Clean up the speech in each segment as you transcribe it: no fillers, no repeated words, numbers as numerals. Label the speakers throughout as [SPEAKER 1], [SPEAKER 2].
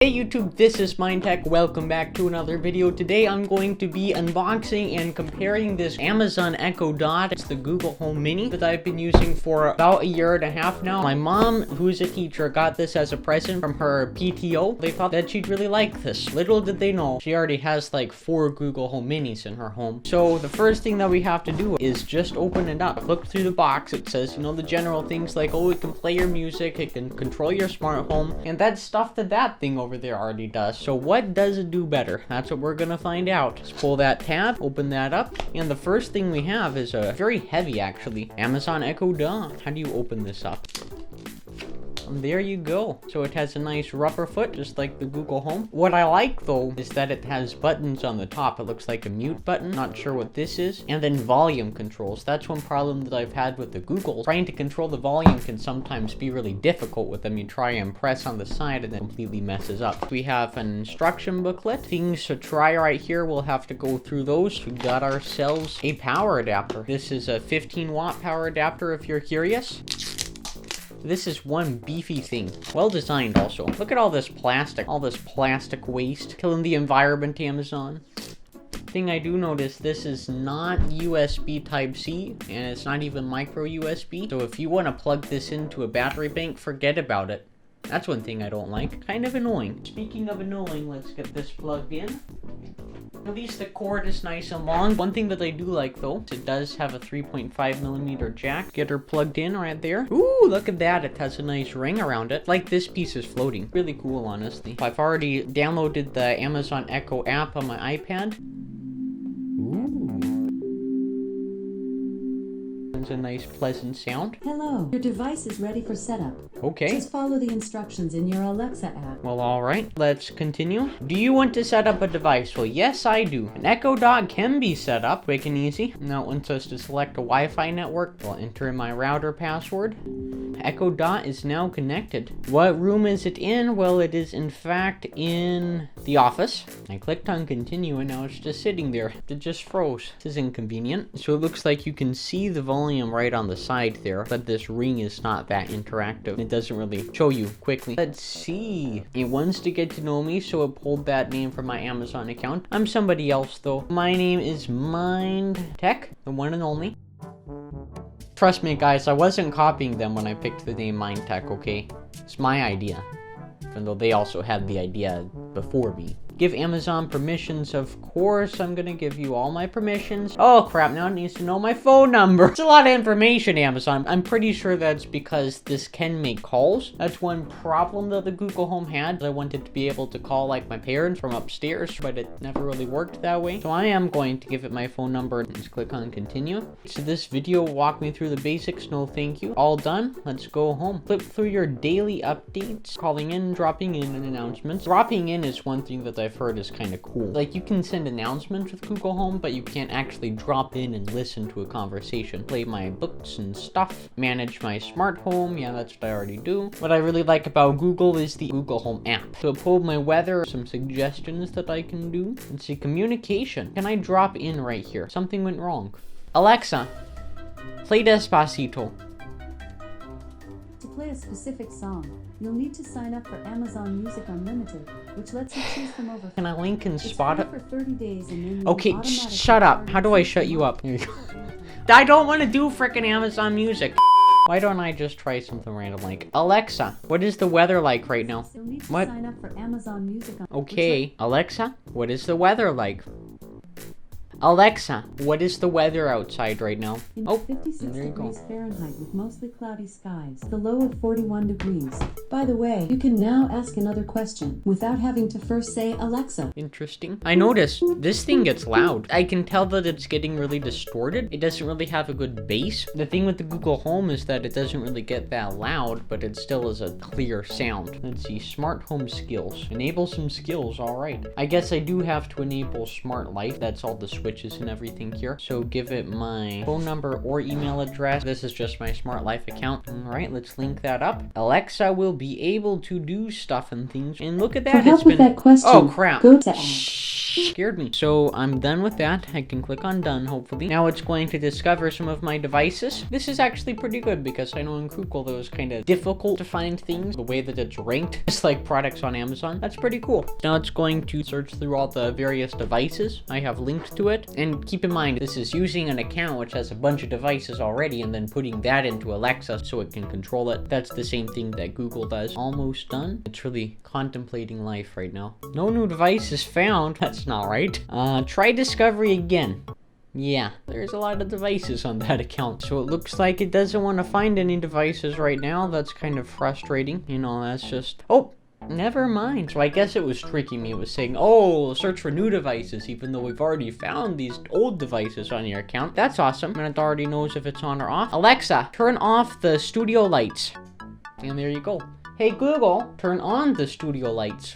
[SPEAKER 1] Hey YouTube, this is Mindtech. Welcome back to another video. Today I'm going to be unboxing and comparing this Amazon Echo Dot. It's the Google Home Mini that I've been using for about a year and a half now. My mom, who's a teacher, got this as a present from her PTO. They thought that she'd really like this. Little did they know, she already has like 4 Google Home Minis in her home. So the first thing that we have to do is just open it up. Look through the box. It says, you know, the general things like, oh, it can play your music, it can control your smart home, and that's stuff that thing over there already does. So what does it do better? That's what we're gonna find out. Let's pull that tab, open that up, and the first thing we have is a very heavy, actually, Amazon Echo Dot. How do you open this up? And there you go. So it has a nice rubber foot, just like the Google Home. What I like though is that it has buttons on the top. It looks like a mute button. Not sure what this is. And then volume controls. That's one problem that I've had with the Google. Trying to control the volume can sometimes be really difficult with them. You try and press on the side and it completely messes up. We have an instruction booklet. Things to try right here. We'll have to go through those. We got ourselves a power adapter. This is a 15-watt power adapter if you're curious. This is one beefy thing. Well designed also. Look at all this plastic waste. Killing the environment, Amazon. Thing I do notice, this is not USB Type-C, and it's not even micro USB. So if you want to plug this into a battery bank, forget about it. That's one thing I don't like. Kind of annoying. Speaking of annoying, let's get this plugged in. At least the cord is nice and long. One thing that I do like though, it does have a 3.5mm jack. Get her plugged in right there. Ooh, look at that. It has a nice ring around it. Like this piece is floating. Really cool, honestly. I've already downloaded the Amazon Echo app on my iPad. A nice pleasant sound.
[SPEAKER 2] Hello, your device is ready for setup.
[SPEAKER 1] Okay.
[SPEAKER 2] Just follow the instructions in your Alexa app.
[SPEAKER 1] Well, alright, let's continue. Do you want to set up a device? Well, yes, I do. An Echo Dot can be set up quick and easy. Now it wants us to select a Wi-Fi network. I'll enter in my router password. Echo Dot is now connected. What room is it in? Well, it is in fact in the office. I clicked on continue and now it's just sitting there. It just froze. This is inconvenient. So it looks like you can see the volume right on the side there, but this ring is not that interactive. It doesn't really show you quickly. Let's see. It wants to get to know me, so it pulled that name from my Amazon account. I'm somebody else though. My name is Mindtech, the one and only. Trust me guys, I wasn't copying them when I picked the name Mindtech, okay? It's my idea. Even though they also had the idea before me. Give Amazon permissions, of course. I'm gonna give you all my permissions. Oh crap, now it needs to know my phone number. It's a lot of information, Amazon. I'm pretty sure that's because this can make calls. That's one problem that the Google Home had. I wanted to be able to call like my parents from upstairs, but it never really worked that way. So I am going to give it my phone number. Let's click on continue. So this video walked me through the basics. No thank you. All done. Let's go home. Flip through your daily updates. Calling in, dropping in, and announcements. Dropping in is one thing that I've heard is kind of cool. Like you can send announcements with Google Home, but you can't actually drop in and listen to a conversation. Play my books and stuff. Manage my smart home. Yeah, that's what I already do. What I really like about Google is the Google Home app. So pull my weather, some suggestions that I can do. Let's see, communication. Can I drop in right here? Something went wrong. Alexa, play Despacito.
[SPEAKER 2] To play a specific song, you'll need to sign up for Amazon Music Unlimited, which lets you choose from over.
[SPEAKER 1] Can I link and
[SPEAKER 2] It's
[SPEAKER 1] spot
[SPEAKER 2] free
[SPEAKER 1] it?
[SPEAKER 2] for 30 days and then you
[SPEAKER 1] Okay,
[SPEAKER 2] automatically
[SPEAKER 1] shut up.
[SPEAKER 2] turn
[SPEAKER 1] How do I
[SPEAKER 2] it
[SPEAKER 1] shut
[SPEAKER 2] to
[SPEAKER 1] you up? Here you go. I don't want to do frickin' Amazon Music. Why don't I just try something random like, Alexa, what is the weather like right now?
[SPEAKER 2] You'll need to
[SPEAKER 1] What?
[SPEAKER 2] sign up for Amazon Music
[SPEAKER 1] Okay, Alexa, what is the weather like? Alexa, what is the weather outside right now?
[SPEAKER 2] In
[SPEAKER 1] Oh,
[SPEAKER 2] 56
[SPEAKER 1] there you go.
[SPEAKER 2] degrees Fahrenheit with mostly cloudy skies. The low of 41 degrees. By the way, you can now ask another question without having to first say Alexa.
[SPEAKER 1] Interesting. I noticed this thing gets loud. I can tell that it's getting really distorted. It doesn't really have a good bass. The thing with the Google Home is that it doesn't really get that loud, but it still is a clear sound. Let's see, smart home skills. Enable some skills, all right. I guess I do have to enable smart life. That's all the switches and everything here. So give it my phone number or email address. This is just my Smart Life account. All right, let's link that up. Alexa will be able to do stuff and things. And look at that.
[SPEAKER 2] For help with that question,
[SPEAKER 1] Oh crap.
[SPEAKER 2] go to
[SPEAKER 1] Scared me. So I'm done with that. I can click on done, hopefully. Now it's going to discover some of my devices. This is actually pretty good because I know in Google it was kind of difficult to find things. The way that it's ranked, just like products on Amazon. That's pretty cool. Now it's going to search through all the various devices I have linked to it. And keep in mind, this is using an account which has a bunch of devices already and then putting that into Alexa so it can control it. That's the same thing that Google does. Almost done. It's really contemplating life right now. No new devices found. That's not right. Try discovery again. Yeah, there's a lot of devices on that account. So it looks like it doesn't want to find any devices right now. That's kind of frustrating. You know, that's just... Oh! Never mind. So I guess it was tricking me. It was saying, oh, search for new devices, even though we've already found these old devices on your account. That's awesome. And it already knows if it's on or off. Alexa, turn off the studio lights. And there you go. Hey, Google, turn on the studio lights.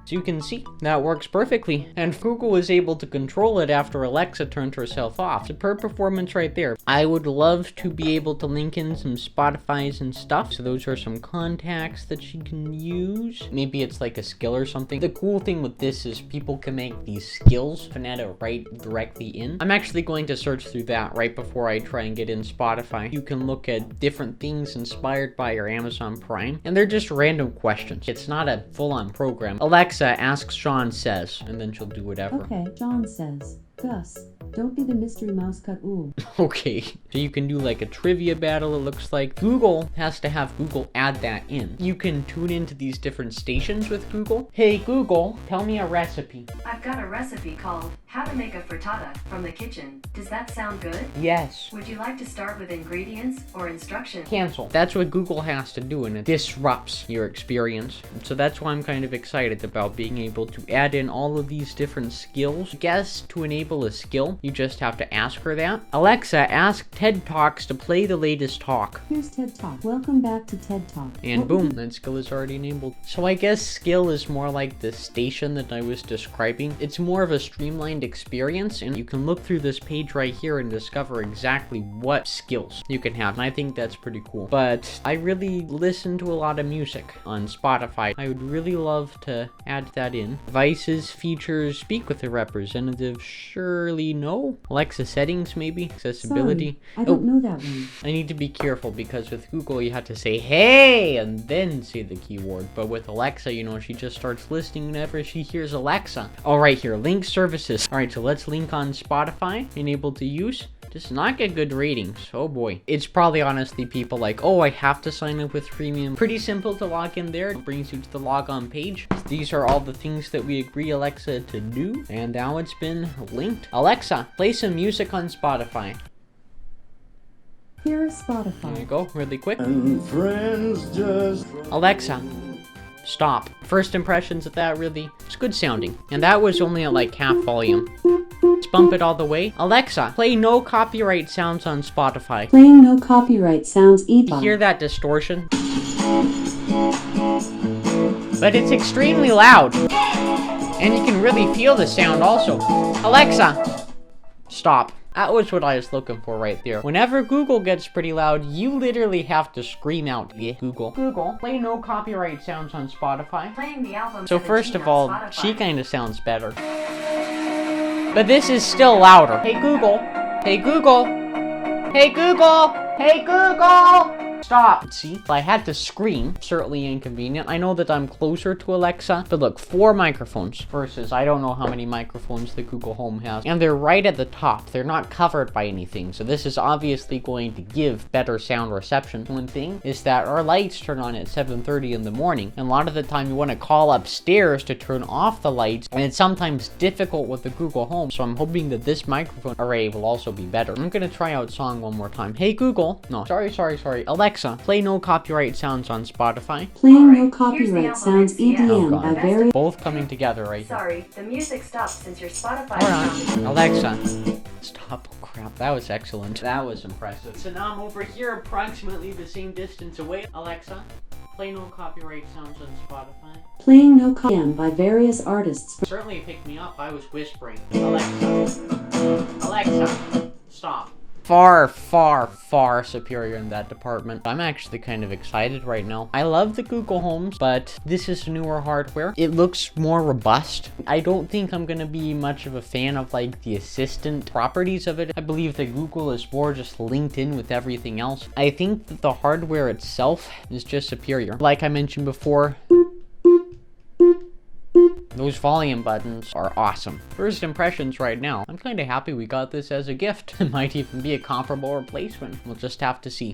[SPEAKER 1] So you can see, that works perfectly. And Google was able to control it after Alexa turned herself off. Superb performance right there. I would love to be able to link in some Spotify's and stuff. So those are some contacts that you can use. Maybe it's like a skill or something. The cool thing with this is people can make these skills Finetta right directly in. I'm actually going to search through that right before I try and get in Spotify. You can look at different things inspired by your Amazon Prime. And they're just random questions. It's not a full-on program. Alexa, asks Sean says, and then she'll do whatever.
[SPEAKER 2] Okay, John says, Gus, don't be the mystery mouse cut ooh.
[SPEAKER 1] Okay, so you can do like a trivia battle, it looks like. Google has to have Google add that in. You can tune into these different stations with Google. Hey Google, tell me a recipe.
[SPEAKER 3] I've got a recipe called How to Make a Frittata from the Kitchen. Does that sound good?
[SPEAKER 1] Yes.
[SPEAKER 3] Would you like to start with ingredients or instructions?
[SPEAKER 1] Cancel. That's what Google has to do, and it disrupts your experience. So that's why I'm kind of excited about being able to add in all of these different skills. I guess to enable a skill, you just have to ask her that. Alexa, ask TED Talks to play the latest talk.
[SPEAKER 2] Here's TED Talk. Welcome back to TED Talk.
[SPEAKER 1] And boom, that skill is already enabled. So I guess skill is more like the station that I was describing. It's more of a streamlined experience, and you can look through this page right here and discover exactly what skills you can have. And I think that's pretty cool. But I really listen to a lot of music on Spotify. I would really love to add that in. Devices, features, speak with a representative. Surely no. Alexa settings, maybe. Accessibility.
[SPEAKER 2] Sorry, I don't know that one.
[SPEAKER 1] I need to be careful because with Google you have to say hey and then say the keyword. But with Alexa, you know, she just starts listening whenever she hears Alexa. All right, here, link services. All right, so let's link on Spotify. Enable to use. Does not get good ratings. Oh boy. It's probably honestly people like, oh, I have to sign up with premium. Pretty simple to log in there. It brings you to the logon page. These are all the things that we agree Alexa to do. And now it's been linked. Alexa, play some music on Spotify.
[SPEAKER 2] Here is Spotify.
[SPEAKER 1] There you go, really quick.
[SPEAKER 4] And friends just
[SPEAKER 1] Alexa, stop. First impressions of that, really, it's good sounding. And that was only at like half volume. Let's bump it all the way. Alexa, play no copyright sounds on Spotify.
[SPEAKER 2] Playing no copyright sounds
[SPEAKER 1] You hear that distortion? But it's extremely loud. And you can really feel the sound also. Alexa, stop. That was what I was looking for right there. Whenever Google gets pretty loud, you literally have to scream out, yeah, Google. Google, play no copyright sounds on Spotify.
[SPEAKER 3] Playing the album
[SPEAKER 1] So first
[SPEAKER 3] 17
[SPEAKER 1] of all,
[SPEAKER 3] on Spotify.
[SPEAKER 1] she kind of sounds better. But this is still louder. Hey Google. Hey Google. Hey Google. Hey Google. Stop. See, if I had to scream, certainly inconvenient. I know that I'm closer to Alexa, but look, 4 microphones versus I don't know how many microphones the Google Home has. And they're right at the top. They're not covered by anything. So this is obviously going to give better sound reception. One thing is that our lights turn on at 7:30 in the morning. And a lot of the time you want to call upstairs to turn off the lights. And it's sometimes difficult with the Google Home. So I'm hoping that this microphone array will also be better. I'm going to try out song one more time. Hey Google. No, sorry. Alexa, play no copyright sounds on Spotify.
[SPEAKER 2] Playing no
[SPEAKER 3] Alright, here's the
[SPEAKER 2] copyright
[SPEAKER 3] album
[SPEAKER 2] sounds
[SPEAKER 3] NCM.
[SPEAKER 2] EDM
[SPEAKER 1] Oh,
[SPEAKER 2] by
[SPEAKER 1] God.
[SPEAKER 2] very
[SPEAKER 1] Both coming together right here.
[SPEAKER 3] Sorry, the music stopped since your Spotify
[SPEAKER 1] Hold on. Alexa, stop. Oh, crap. That was excellent. That was impressive. So now I'm over here approximately the same distance away. Alexa, play no copyright sounds on Spotify.
[SPEAKER 2] Playing no EDM by various artists.
[SPEAKER 1] Certainly picked me up. I was whispering. Alexa, stop. far, far, far superior in that department. I'm actually kind of excited right now. I love the Google Homes, but this is newer hardware. It looks more robust. I don't think I'm gonna be much of a fan of like the assistant properties of it. I believe that Google is more just linked in with everything else. I think that the hardware itself is just superior. Like I mentioned before, those volume buttons are awesome. First impressions right now. I'm kind of happy we got this as a gift. It might even be a comparable replacement. We'll just have to see.